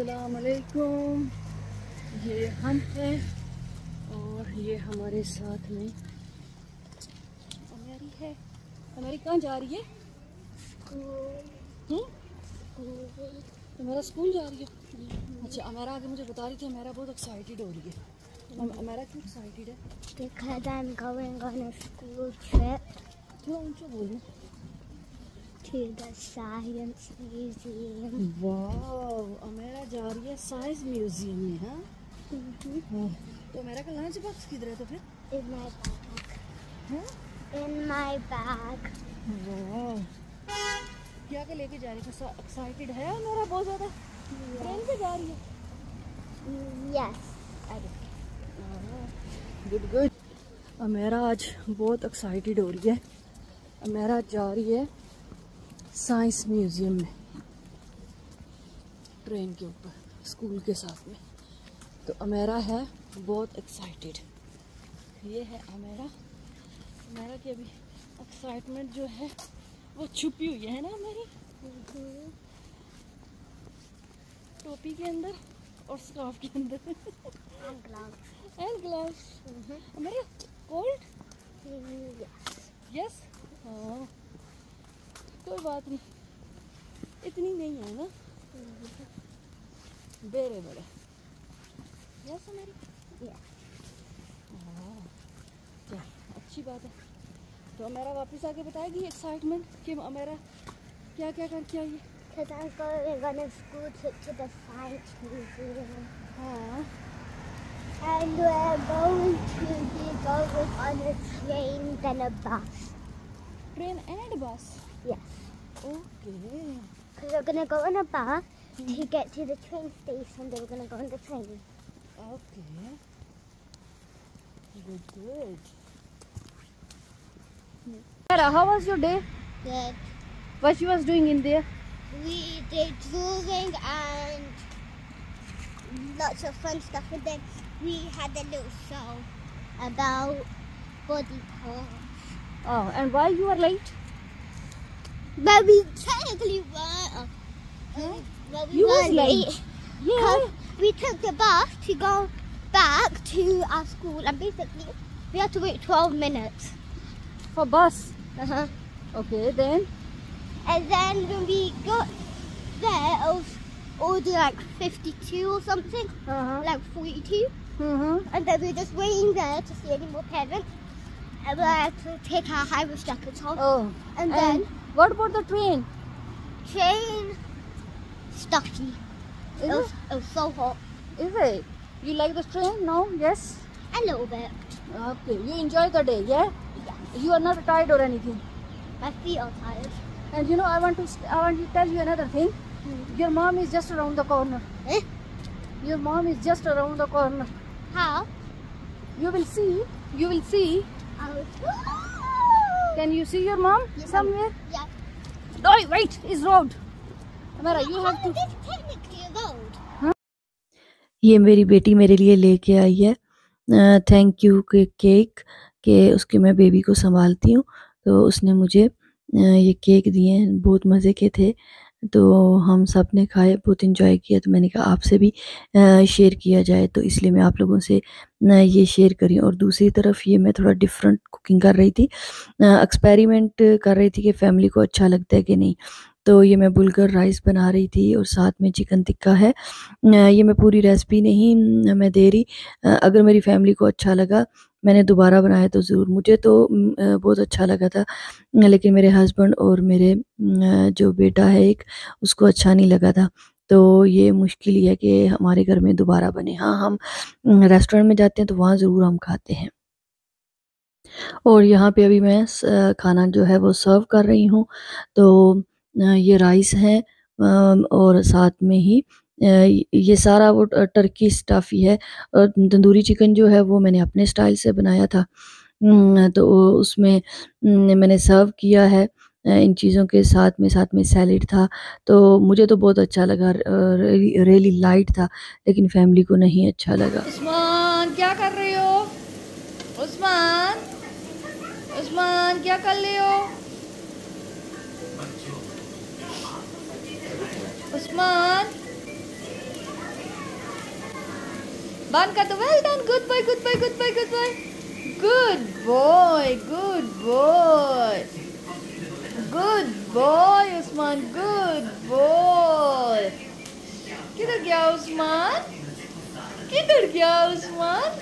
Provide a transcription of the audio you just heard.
अस्सलाम वालेकुम। ये हम हैं और ये हमारे साथ में अमेरी है। अमेरी कहाँ जा रही है? अमेरा स्कूल जा रही है। अच्छा, अमेरा आगे मुझे बता रही थी अमेरा बहुत एक्साइटेड हो रही है। अमेरा क्यों एक्साइटेड है? Because I'm going on a school trip क्यों ऊँचा बोलो? to the science museum. वाह, अमेरा जा रही है साइंस म्यूजियम में। हाँ, तो अमेरा का लंच बॉक्स किधर है तो फिर? In my bag. हाँ? In my bag. वाह, क्या क्या लेके जा रही है? एक्साइटेड है अमेरा बहुत ज़्यादा? ट्रेन से जा रही है? Yes. Good good. अमेरा आज बहुत एक्साइटेड हो रही है। अमेरा जा रही है साइंस म्यूजियम में ट्रेन के ऊपर स्कूल के साथ में। तो अमेरा है बहुत एक्साइटेड। ये है अमेरा। अमेरा की अभी एक्साइटमेंट जो है वो छुपी हुई है ना मेरी टोपी के अंदर और स्कार्फ के अंदर। And gloves. Amaira cold? Yes. हाँ, कोई बात नहीं, इतनी नहीं है ना, बेरे बड़े। Yes Amery? चल, अच्छी बात है। तो अमेरा वापस आके बताएगी एक्साइटमेंट कि अमेरा क्या क्या करके आई है। Because I'm going on a school trip to the science museum. हाँ, And we're going to be going on a train then a bus. Train and बस? Yes. Okay. Because we're going to go on a bus to get to the train station, then we're going to go on the train. Okay, good good. How was your day? Good. What you was doing in there? We did drawing and lots of fun stuff, and then we had a little show about body parts. Oh, and why you are late? But we technically weren't. But we You was weren't late. Yeah. 'Cause we took the bus to go back to our school, and basically we had to wait 12 minutes. For bus. Uh-huh. Okay, then. And then when we got there, it was already like 52 or something, like 42. And then we were just waiting there to see any more parents. And we had to take our high-vis jackets off. Oh. And then what about the train? train stuffy. It was so hot. Is it? You like the train? No? Yes? A little bit. Okay. You enjoy the day, yeah? Yeah. You are not tired or anything. My feet are tired. And you know, I want to tell you another thing. Your mom is just around the corner. Eh? Your mom is just around the corner. How? You will see. You will see. Can you see your mom somewhere? Yeah. Oh, wait. It's road. Amara, you have to. This is technically a road. ये मेरी बेटी मेरे लिए लेके आई है thank you के cake के उसके मैं बेबी को संभालती हूँ। तो उसने मुझे ये केक दिए हैं, बहुत मज़े के थे। तो हम सब ने खाए, बहुत इंजॉय किया। तो मैंने कहा आपसे भी शेयर किया जाए, तो इसलिए मैं आप लोगों से ये शेयर करी। और दूसरी तरफ ये मैं थोड़ा डिफरेंट कुकिंग कर रही थी, एक्सपेरिमेंट कर रही थी कि फैमिली को अच्छा लगता है कि नहीं। तो ये मैं बुलगर राइस बना रही थी और साथ में चिकन टिक्का है। ये मैं पूरी रेसिपी नहीं मैं दे रही, अगर मेरी फैमिली को अच्छा लगा, मैंने दोबारा बनाया तो ज़रूर। मुझे तो बहुत अच्छा लगा था, लेकिन मेरे हस्बैंड और मेरे जो बेटा है एक, उसको अच्छा नहीं लगा था। तो ये मुश्किल ही है कि हमारे घर में दोबारा बने। हाँ, हम रेस्टोरेंट में जाते हैं तो वहाँ ज़रूर हम खाते हैं। और यहाँ पे अभी मैं खाना जो है वो सर्व कर रही हूँ। तो ये राइस है और साथ में ही ये सारा वो टर्की स्टफ ही है। और तंदूरी चिकन जो है वो मैंने अपने स्टाइल से बनाया था। तो उसमें मैंने सर्व किया है इन चीज़ों के साथ में सैलेड था। तो मुझे तो बहुत अच्छा लगा, रियली लाइट था, लेकिन फैमिली को नहीं अच्छा लगा। उस्मान, क्या कर रहे हो? उस्मान, उस्मान क्या कर रहे हो? उस्मान, बंद कर दो। Well done, good boy good boy good boy good boy good boy good boy good boy Usman, good boy. किधर गया उस्मान, किधर गया उस्मान?